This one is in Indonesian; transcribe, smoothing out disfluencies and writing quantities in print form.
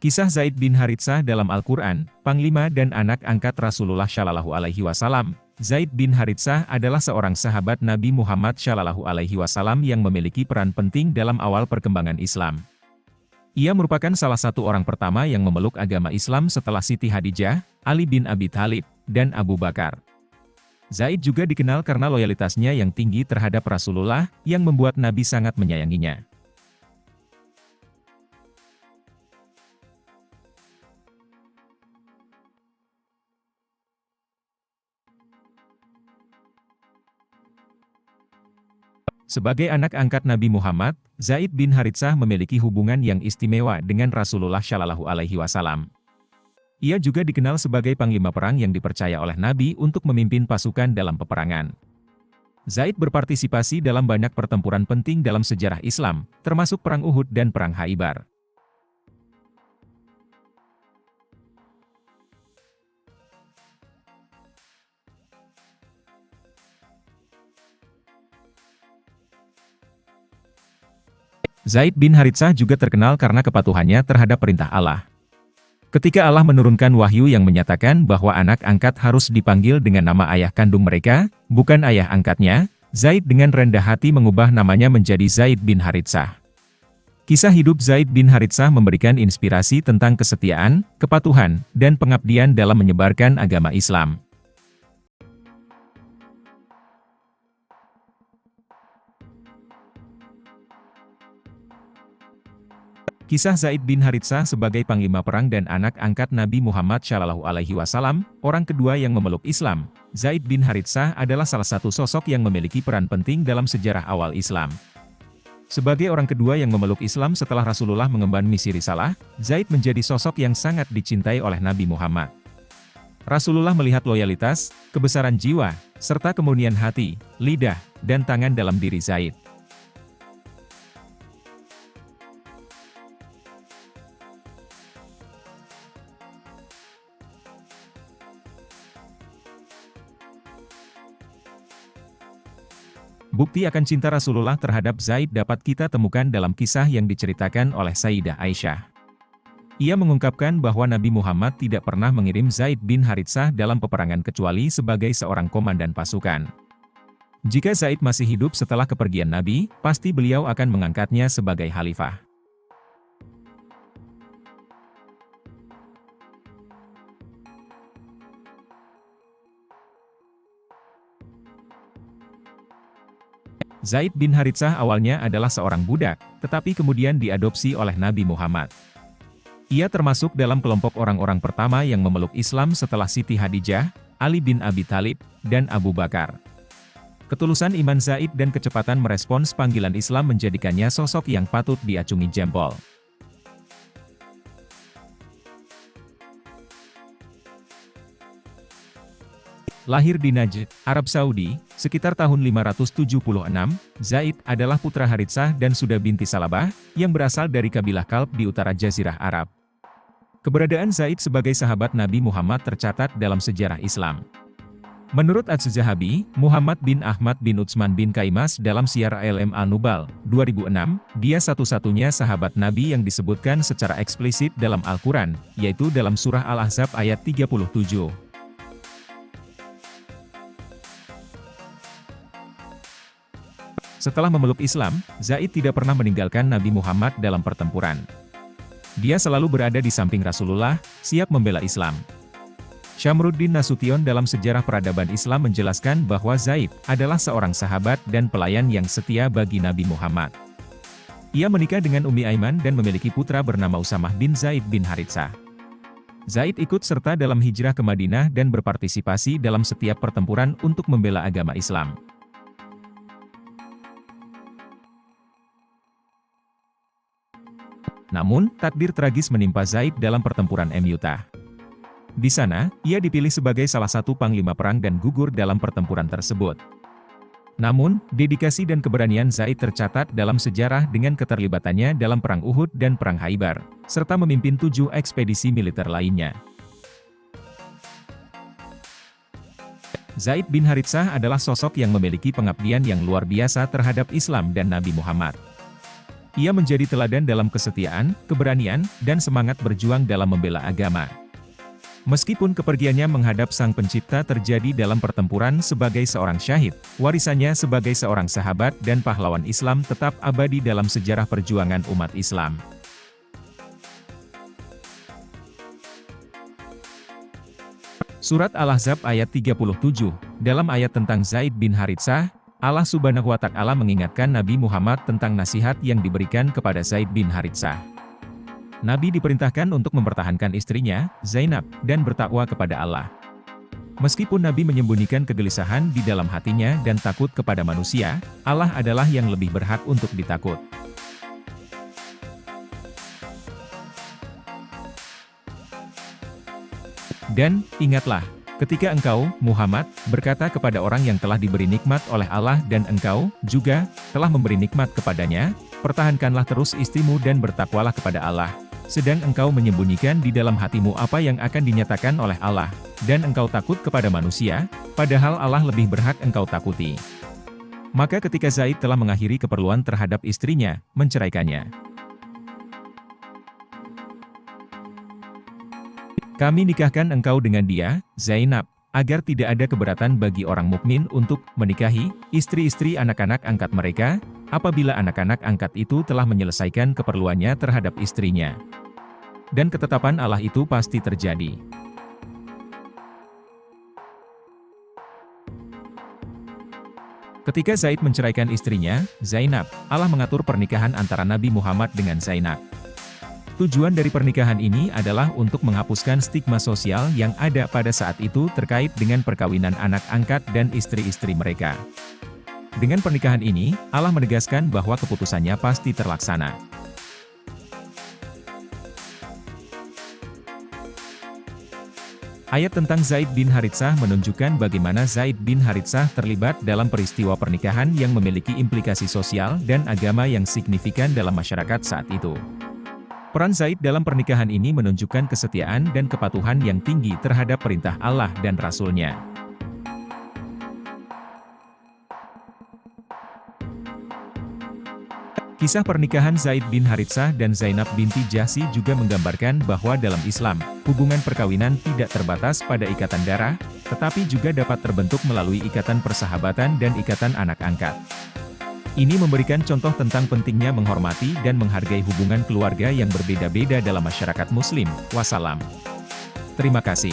Kisah Zaid bin Haritsah dalam Al-Quran, panglima dan anak angkat Rasulullah Shallallahu Alaihi Wasallam. Zaid bin Haritsah adalah seorang sahabat Nabi Muhammad Shallallahu Alaihi Wasallam yang memiliki peran penting dalam awal perkembangan Islam. Ia merupakan salah satu orang pertama yang memeluk agama Islam setelah Siti Hadijah, Ali bin Abi Thalib, dan Abu Bakar. Zaid juga dikenal karena loyalitasnya yang tinggi terhadap Rasulullah, yang membuat Nabi sangat menyayanginya. Sebagai anak angkat Nabi Muhammad, Zaid bin Haritsah memiliki hubungan yang istimewa dengan Rasulullah Shallallahu Alaihi Wasallam. Ia juga dikenal sebagai panglima perang yang dipercaya oleh Nabi untuk memimpin pasukan dalam peperangan. Zaid berpartisipasi dalam banyak pertempuran penting dalam sejarah Islam, termasuk Perang Uhud dan Perang Khaybar. Zaid bin Haritsah juga terkenal karena kepatuhannya terhadap perintah Allah. Ketika Allah menurunkan wahyu yang menyatakan bahwa anak angkat harus dipanggil dengan nama ayah kandung mereka, bukan ayah angkatnya, Zaid dengan rendah hati mengubah namanya menjadi Zaid bin Haritsah. Kisah hidup Zaid bin Haritsah memberikan inspirasi tentang kesetiaan, kepatuhan, dan pengabdian dalam menyebarkan agama Islam. Kisah Zaid bin Haritsah sebagai panglima perang dan anak angkat Nabi Muhammad Shallallahu Alaihi Wasallam, orang kedua yang memeluk Islam. Zaid bin Haritsah adalah salah satu sosok yang memiliki peran penting dalam sejarah awal Islam. Sebagai orang kedua yang memeluk Islam setelah Rasulullah mengemban misi risalah, Zaid menjadi sosok yang sangat dicintai oleh Nabi Muhammad. Rasulullah melihat loyalitas, kebesaran jiwa, serta kemurnian hati, lidah, dan tangan dalam diri Zaid. Bukti akan cinta Rasulullah terhadap Zaid dapat kita temukan dalam kisah yang diceritakan oleh Sayyidah Aisyah. Ia mengungkapkan bahwa Nabi Muhammad tidak pernah mengirim Zaid bin Haritsah dalam peperangan kecuali sebagai seorang komandan pasukan. Jika Zaid masih hidup setelah kepergian Nabi, pasti beliau akan mengangkatnya sebagai khalifah. Zaid bin Haritsah awalnya adalah seorang budak, tetapi kemudian diadopsi oleh Nabi Muhammad. Ia termasuk dalam kelompok orang-orang pertama yang memeluk Islam setelah Siti Hadijah, Ali bin Abi Thalib, dan Abu Bakar. Ketulusan iman Zaid dan kecepatan merespons panggilan Islam menjadikannya sosok yang patut diacungi jempol. Lahir di Najd, Arab Saudi, sekitar tahun 576, Zaid adalah putra Haritsah dan Suda binti Salabah, yang berasal dari kabilah Kalb di utara Jazirah Arab. Keberadaan Zaid sebagai sahabat Nabi Muhammad tercatat dalam sejarah Islam. Menurut Az-Zahabi, Muhammad bin Ahmad bin Utsman bin Kaimas dalam Syiar A'lam An-Nubal, 2006, dia satu-satunya sahabat Nabi yang disebutkan secara eksplisit dalam Al-Quran, yaitu dalam surah Al-Ahzab ayat 37. Setelah memeluk Islam, Zaid tidak pernah meninggalkan Nabi Muhammad dalam pertempuran. Dia selalu berada di samping Rasulullah, siap membela Islam. Syamruddin Nasution dalam Sejarah Peradaban Islam menjelaskan bahwa Zaid adalah seorang sahabat dan pelayan yang setia bagi Nabi Muhammad. Ia menikah dengan Ummi Aiman dan memiliki putra bernama Usamah bin Zaid bin Haritsah. Zaid ikut serta dalam hijrah ke Madinah dan berpartisipasi dalam setiap pertempuran untuk membela agama Islam. Namun, takdir tragis menimpa Zaid dalam pertempuran Mu'tah. Di sana, ia dipilih sebagai salah satu panglima perang dan gugur dalam pertempuran tersebut. Namun, dedikasi dan keberanian Zaid tercatat dalam sejarah dengan keterlibatannya dalam Perang Uhud dan Perang Khaybar, serta memimpin 7 ekspedisi militer lainnya. Zaid bin Haritsah adalah sosok yang memiliki pengabdian yang luar biasa terhadap Islam dan Nabi Muhammad. Ia menjadi teladan dalam kesetiaan, keberanian, dan semangat berjuang dalam membela agama. Meskipun kepergiannya menghadap Sang Pencipta terjadi dalam pertempuran sebagai seorang syahid, warisannya sebagai seorang sahabat dan pahlawan Islam tetap abadi dalam sejarah perjuangan umat Islam. Surat Al-Ahzab ayat 37, dalam ayat tentang Zaid bin Haritsah, Allah Subhanahu wa Ta'ala mengingatkan Nabi Muhammad tentang nasihat yang diberikan kepada Zaid bin Haritsah. Nabi diperintahkan untuk mempertahankan istrinya, Zainab, dan bertakwa kepada Allah. Meskipun Nabi menyembunyikan kegelisahan di dalam hatinya dan takut kepada manusia, Allah adalah yang lebih berhak untuk ditakut. Dan, ingatlah, ketika engkau, Muhammad, berkata kepada orang yang telah diberi nikmat oleh Allah dan engkau, juga, telah memberi nikmat kepadanya, pertahankanlah terus istrimu dan bertakwalah kepada Allah. Sedang engkau menyembunyikan di dalam hatimu apa yang akan dinyatakan oleh Allah, dan engkau takut kepada manusia, padahal Allah lebih berhak engkau takuti. Maka ketika Zaid telah mengakhiri keperluan terhadap istrinya, menceraikannya. Kami nikahkan engkau dengan dia, Zainab, agar tidak ada keberatan bagi orang mukmin untuk menikahi istri-istri anak-anak angkat mereka, apabila anak-anak angkat itu telah menyelesaikan keperluannya terhadap istrinya. Dan ketetapan Allah itu pasti terjadi. Ketika Zaid menceraikan istrinya, Zainab, Allah mengatur pernikahan antara Nabi Muhammad dengan Zainab. Tujuan dari pernikahan ini adalah untuk menghapuskan stigma sosial yang ada pada saat itu terkait dengan perkawinan anak angkat dan istri-istri mereka. Dengan pernikahan ini, Allah menegaskan bahwa keputusannya pasti terlaksana. Ayat tentang Zaid bin Haritsah menunjukkan bagaimana Zaid bin Haritsah terlibat dalam peristiwa pernikahan yang memiliki implikasi sosial dan agama yang signifikan dalam masyarakat saat itu. Peran Zaid dalam pernikahan ini menunjukkan kesetiaan dan kepatuhan yang tinggi terhadap perintah Allah dan Rasul-Nya. Kisah pernikahan Zaid bin Haritsah dan Zainab binti Jahsy juga menggambarkan bahwa dalam Islam, hubungan perkawinan tidak terbatas pada ikatan darah, tetapi juga dapat terbentuk melalui ikatan persahabatan dan ikatan anak angkat. Ini memberikan contoh tentang pentingnya menghormati dan menghargai hubungan keluarga yang berbeda-beda dalam masyarakat Muslim. Wassalam. Terima kasih.